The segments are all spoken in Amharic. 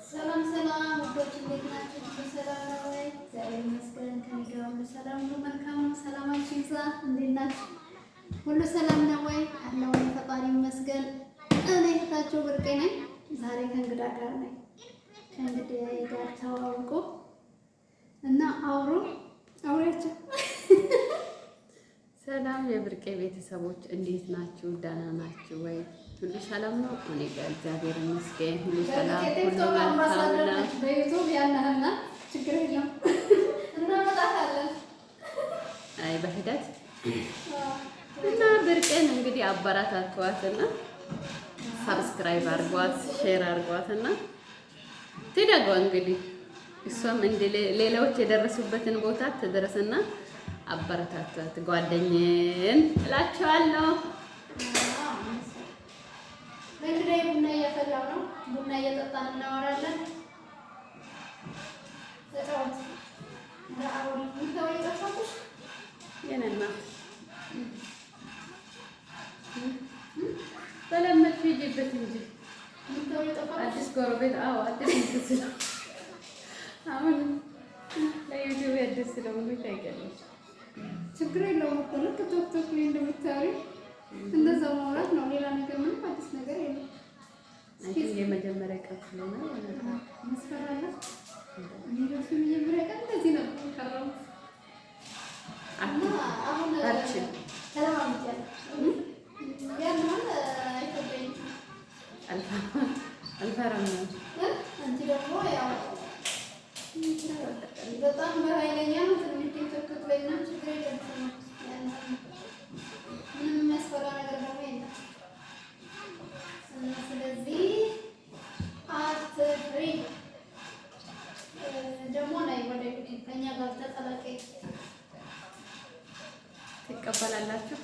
ሰላም ሰላም ወዶች እንዴት ናችሁ? ሰላም ነው ወይ? እግዚአብሔር ይመስገን ከኔ ጋር ሁሉ ሰላም ነው። መልካም ነው። ሰላማችሁ ይብዛ። እንዴት ናችሁ? ሁሉ ሰላም ነው ወይ? አላህ ፈጣሪ ይመስገን። እኔ እህታችሁ ብርቄ ነኝ። ዛሬ ከእንግዳ ጋር ነኝ። ከእንግዳ ጋር ተዋውቁ እና አውሪያቸው። ሰላም የብርቄ ቤተሰቦች እንዴት ናችሁ? ደህና ናችሁ ወይ? ሁሉ ሰላም ነው? እኔ ጋር እግዚአብሔር ይመስገን ሁሉ ሰላም፣ ሁሉ መልካም ነው። በዩቲዩብ ያለህና ችግር የለም እናመጣታለን። አይ በሂደት እና ብርቄን እንግዲህ አበረታቷትና ሰብስክራይብ አድርጓት፣ ሼር አድርጓትና ትደጓ። እንግዲህ እሷም እንደ ሌላዎች የደረሱበትን ቦታ ትደረስና አበረታቷት ጓደኛዬን እላቸዋለሁ። እንግዲህ ቡና እያፈላሁ ነው። ቡና እየጠጣን እናወራለን። የነና በለመድሽ ሂጂበት እንጂ አዲስ ጎረቤት። አዎ አዲስ እንትን አሁን ለዩቲዩብ አዲስ ስለሆነ ታይቀለች። ችግር የለውም እኮ ልክ ቶክቶክ ላይ እንደምታወሪ እንደዛ ማውራት ነው። ሌላ ነገር ምንም አዲስ ነገር የለም። እስኪ የመጀመሪያ ቀን ስለሆነ መስፈራለ ሌሎች የመጀመሪያ ቀን እንደዚህ ነው ቀረው። አሁን አርቺ ተለማምጃለሁ። ያንን አይተበኝ አልፈራም ነው። አንቺ ደግሞ ያው በጣም በኃይለኛ ነው። ትንሽ ቲክቶክ ላይ እና ችግር የለም። ምንም የሚያስፈራ ነገር ደግሞ የለም። ስለዚህ አትፍሪ። ደግሞ ላይ ወደ ከኛ ጋር ተቀላቀይ። ትቀበላላችሁ?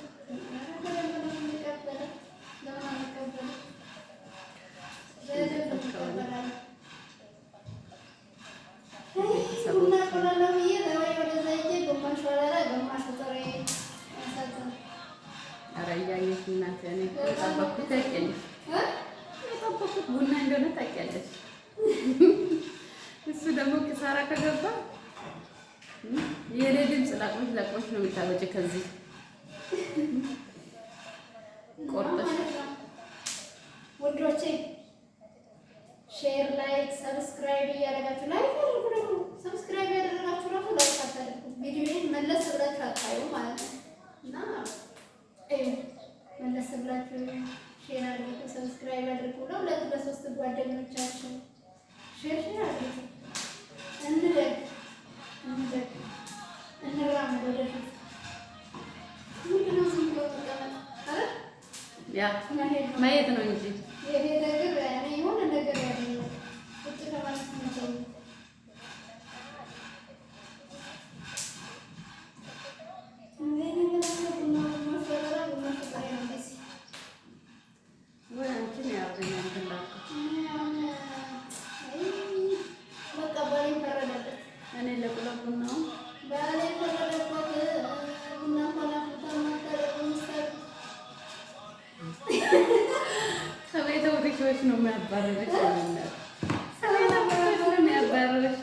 ኧረ እያየሽ እናቴ እኔ የጠበኩት ታውቂያለሽ፣ የጠበኩት ቡና እንደሆነ ታውቂያለሽ። እሱ ደግሞ ኪሳራ ከገባ የኔ ድምፅ ለቅሞሽ ነው የምታወጪ ከዚህ ቆርጠሽ። ውዶቼ ሼር፣ ላይክ፣ ሰብስክራይብ እያደረጋችሁ ላይክ አድርጉ። ደግሞ ሰብስክራይብ ያደረጋችሁ ራሱ ላይክ አታድርጉ። ቪዲዮዬን መለስ ብላችሁ አታዩ ማለት ነው እና መለስ ብላችሁ ሼር አድርጉ፣ ሰብስክራይብ አድርጉ። ለሁለት ለሶስት ጓደኞቻችሁ ሼር አድርጉ። እንደግ እንራመድ ወደፊት። ምንድን ነው ዝም ብሎ መቀመጥ? ኧረ ያ ማየት ነው እንጂ ይሄ ነገር እኔ የሆነ ነገር ያለው ቁጭ ከማለት ነው። ከቤተ ወዲህ ነው የሚያባረረሽ። ከቤተ ወዲህ ነው የሚያባረረሽ።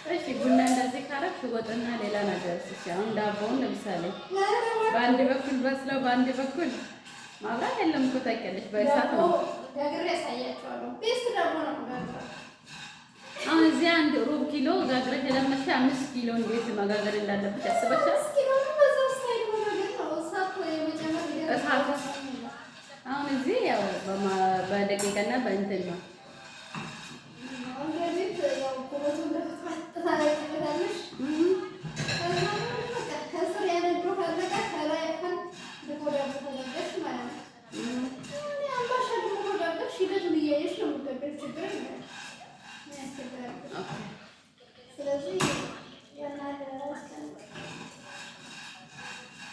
እሺ ቡና እንደዚህ ካረግሽ ወጥና ሌላ ነገር እሺ። አሁን ዳቦውን ለምሳሌ በአንድ በኩል በስለው በአንድ በኩል ማብራት የለም እኮ ታውቂያለሽ፣ በእሳት ነው ጋግሬ ያሳያቸዋለሁ። ቤስት ዳቦ ነው ጋግሬ። አሁን እዚህ አንድ ሩብ ኪሎ ጋግረሽ የለመድሽ 5 ኪሎ እንዴት መጋገር እንዳለብሽ አስበሻል? እሳት አሁን እዚህ ያው በደቂቃና በእንትን ነው።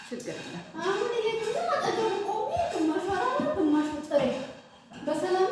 ችግር በሰላም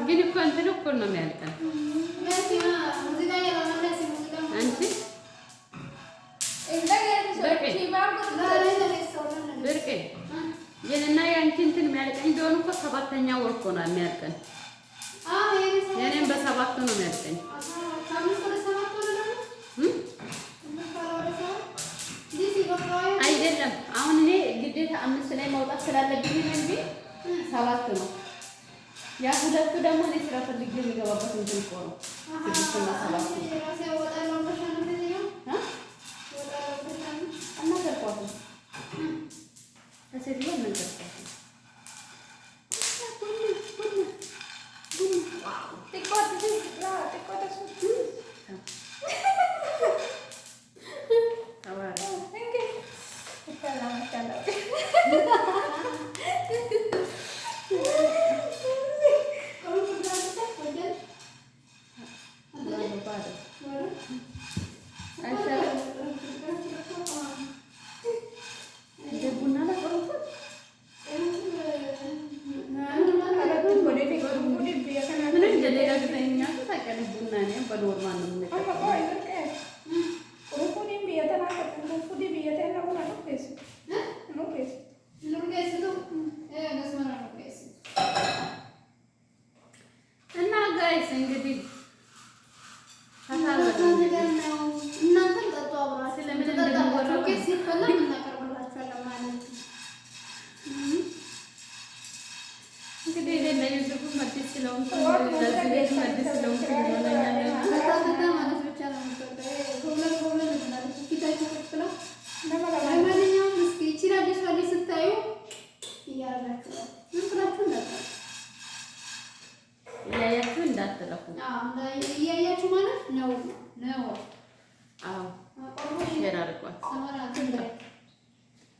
ግን እኮ እንትን እኮ ነው የሚያልቀን አንቺ ብርቄ የኔና የአንቺ እንትን የሚያልቀኝ ቢሆን እኮ ሰባተኛ ወር እኮ ነው የሚያልቀን። የኔም በሰባት ነው የሚያልቀኝ። አይደለም አሁን እኔ ግዴታ 5 ላይ መውጣት ስላለብኝ ነው እንጂ 7 ነው። ያ ሁለቱ ደግሞ እኔ ስራ ፈልጌ የሚገባበት እንትን እኮ ነው 6 እና 7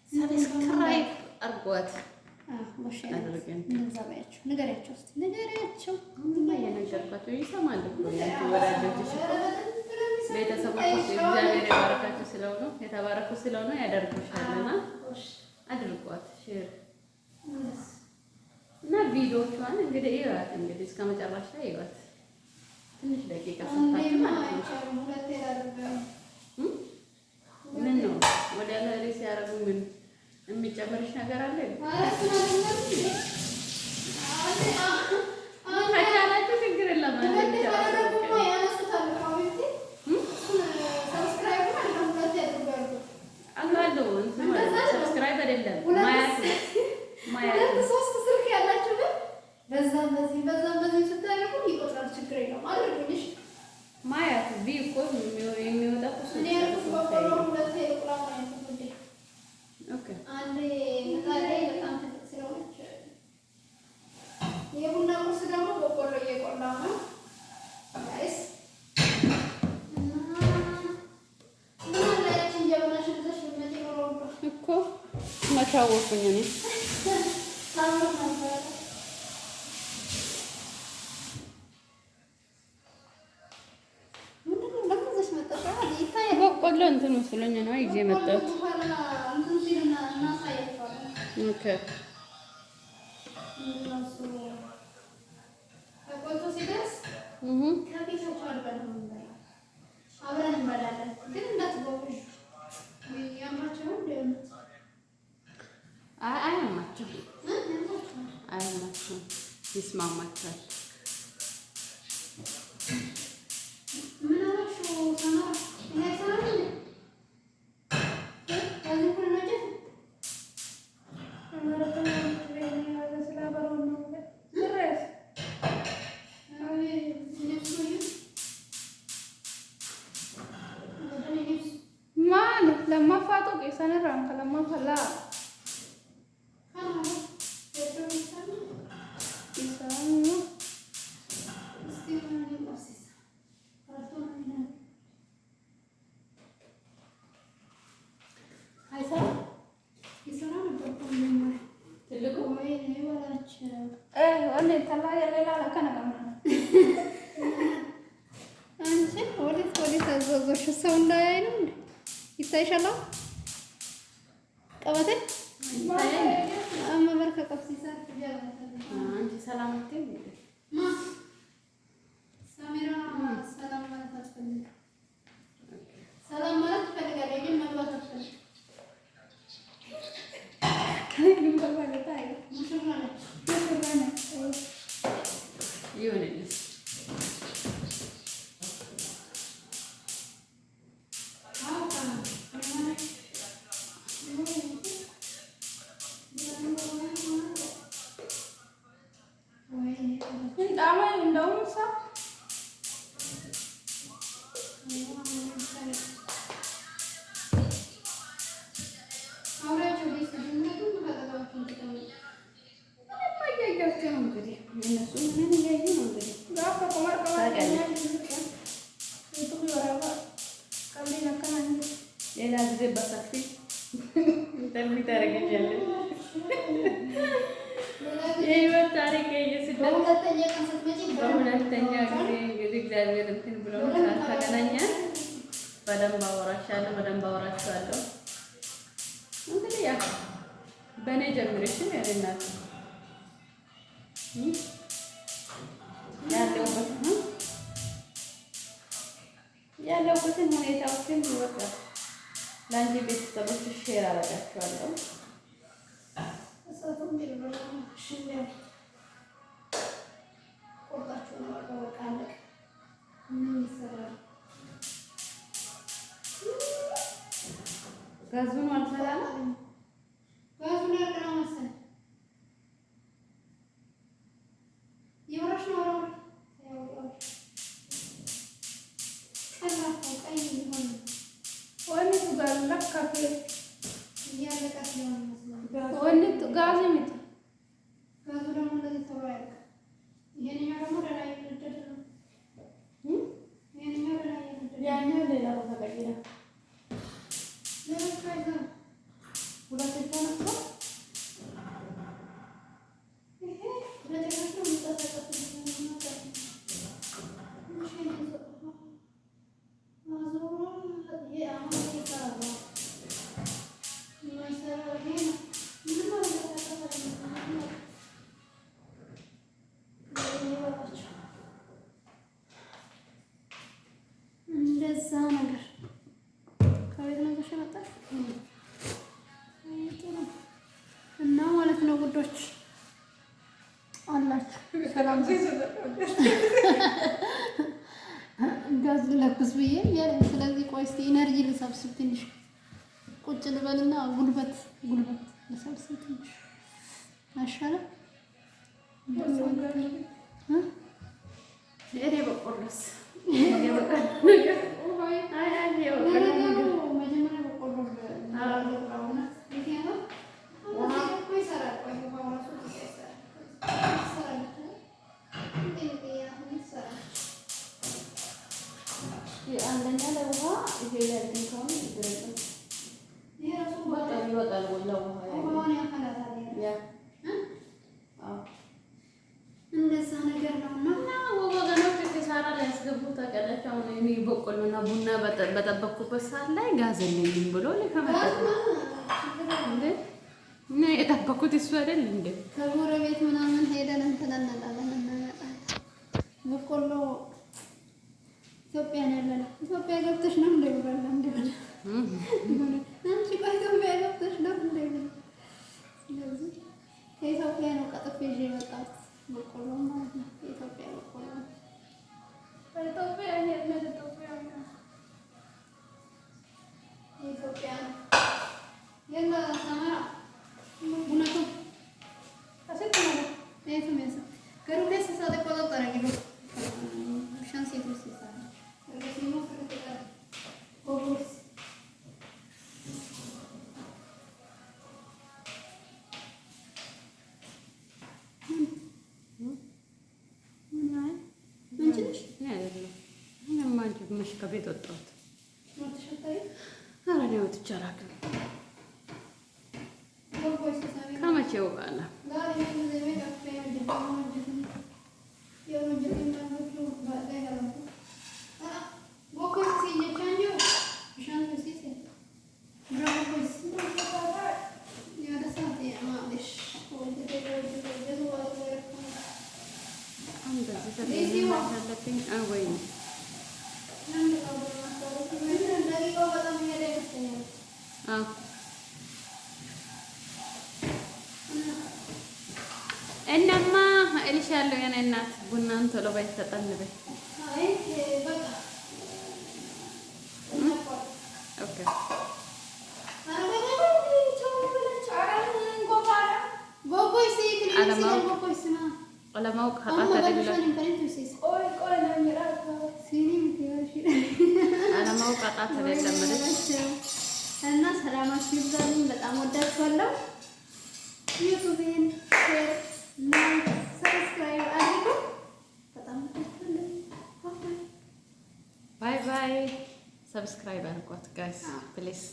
ሰብስክራይብ አድርጓት። ንገሪያቸው እስኪ ንገሪያቸው። እየነገርኳቸው ይሰማል እኮ ወዳጆችሽ ቤተሰቦች እግዚአብሔር የባረካቸው ስለሆነ የተባረኩ ስለሆነ ያደርጉሻልና አድርጓት ሼር እና ቪዲዮቿን እንግዲህ ይዋት እንግዲህ እስከ መጨረሻ ይዋት። ትንሽ ደቂቃ ሰጣችሁ ማለት ነው። ምን ነው ወደ ላይ ሲያረጉ ምን የሚጨመርሽ ነገር አለ? ከቻላችሁ ችግር የለም። ሰብስክራይብ አይደለም ማያት ሶስት ስልክ ያላችሁ ግን በዛም በዚህ ስታደርጉ ይቆጥራል። ችግር የለውም። አድርጉልሽ ማያት ቢ እኮ የሚወጣው የቡና ቁርስ ደግሞ በቆሎ እየቆላ ነው ጋይስ። እኮ መቻወኩኝ እኔ በቆሎ እንትን መስሎኝ ነው ይዤ መጣሁት። ኦኬ አያማቸውም፣ ይስማማቸዋል። Lama fato ke sana ram kalama phala ane thala ya lela la kana kama አንቺ ወዴት አዘዞሽ? ሰው እንዳያይ ነው እንዴ? ይታይሻል። ቀበቴ አመበር ከቀፍሲሳ አንቺ ሰላም አትይም ማ ሳሚራ ሰላም ማለት አትፈልግም። ሰላም ማለት ትፈልጋለች ግን መግባት አትፈልግም። ከምን በኋላ ታይ ሙሽራ ነች ይሁንልሽ። ሌላ ጊዜ በሰፊ ኢንተርቪው ታደርገኛለሽ። የህይወት ታሪክ በሁለተኛ ጊዜ እንግዲህ እግዚአብሔር እንትን ብሎ ከተገናኘን በደንብ አወራሻለሁ፣ በደንብ አወራችኋለሁ። እንግዲህ ያ በእኔ ጀምሬሽን ያለናት ያለሁበትን ሁኔታዎችን ይወጣል። ለአንቺ ቤተሰቦች ሼር አደርጋቸዋለሁ። ጋዙን አልሰራም። ጋዙን ያልቀና መሰለኝ የወራሽ ነው ኢነርጂ ልሰብስብ ትንሽ ቁጭ ልበልና ጉልበት ልሰብስብ ትንሽ አይሻልም? እኔ በቆሎስ አንደኛ ለውሃ ይሄ ላይ ከሆነ ይወጣል ወይ ለውሃ እንደዛ ነገር ነው እና ወገኖች ኪሳራ ላይ ያስገቡ ታውቃላችሁ። አሁን እኔ በቆሎና ቡና በጠበቅኩበት ሰዓት ላይ ጋዝ የለኝም ብሎ ሊከመጣ እንዴ እኔ የጠበኩት እሱ አይደል እንዴ? ከጎረቤት ምናምን ሄደን እንትን እንላለን እናመጣለን። በቆሎ ኢትዮጵያ ነው ያለነው። ኢትዮጵያ ገብተሽ ነው እንደ ይባላል እንደሆነ አንቺ ቆይ ኢትዮጵያ ገብተሽ ነው እንደ ይባላል። ስለዚህ ከኢትዮጵያ ነው ቀጥፍ ይዤ የመጣሁት በቆሎ ማለት ነው። የኢትዮጵያ በቆሎ በኢትዮጵያ የኢትዮጵያ የለ ሰማራ ቡናቱ አሰጥ ነው የት ነው ያሰ ገሩለ ሲሳደ ቆጣጣራ ግሎ ሻንስ የትስ ይሳለ ለሲሞ ፍርጥቃ ኦቦስ ከቤት ወጣሁት። ወጥተሻታል? ኧረ እኔ ወጥቼ አላውቅም። ከመቼው በኋላ እናማ እልሻለሁ የኔ እናት ቡናን ቶሎ በይ ተጠንበይ። ኦኬ አለማወቅ ኃጢአት አይደለም። አለማወቅ ኃጢአት አይደለም ማለት እና ሰላማችሁ ይብዛልኝ። በጣም ወዳችኋለሁ። ዩቲዩብን ሼር ላይክ ሰብስክራይብ አድርጉ። በጣም ወዳችኋለሁ። ባይ ባይ። ሰብስክራይብ አድርጓት ጋይስ ፕሊዝ።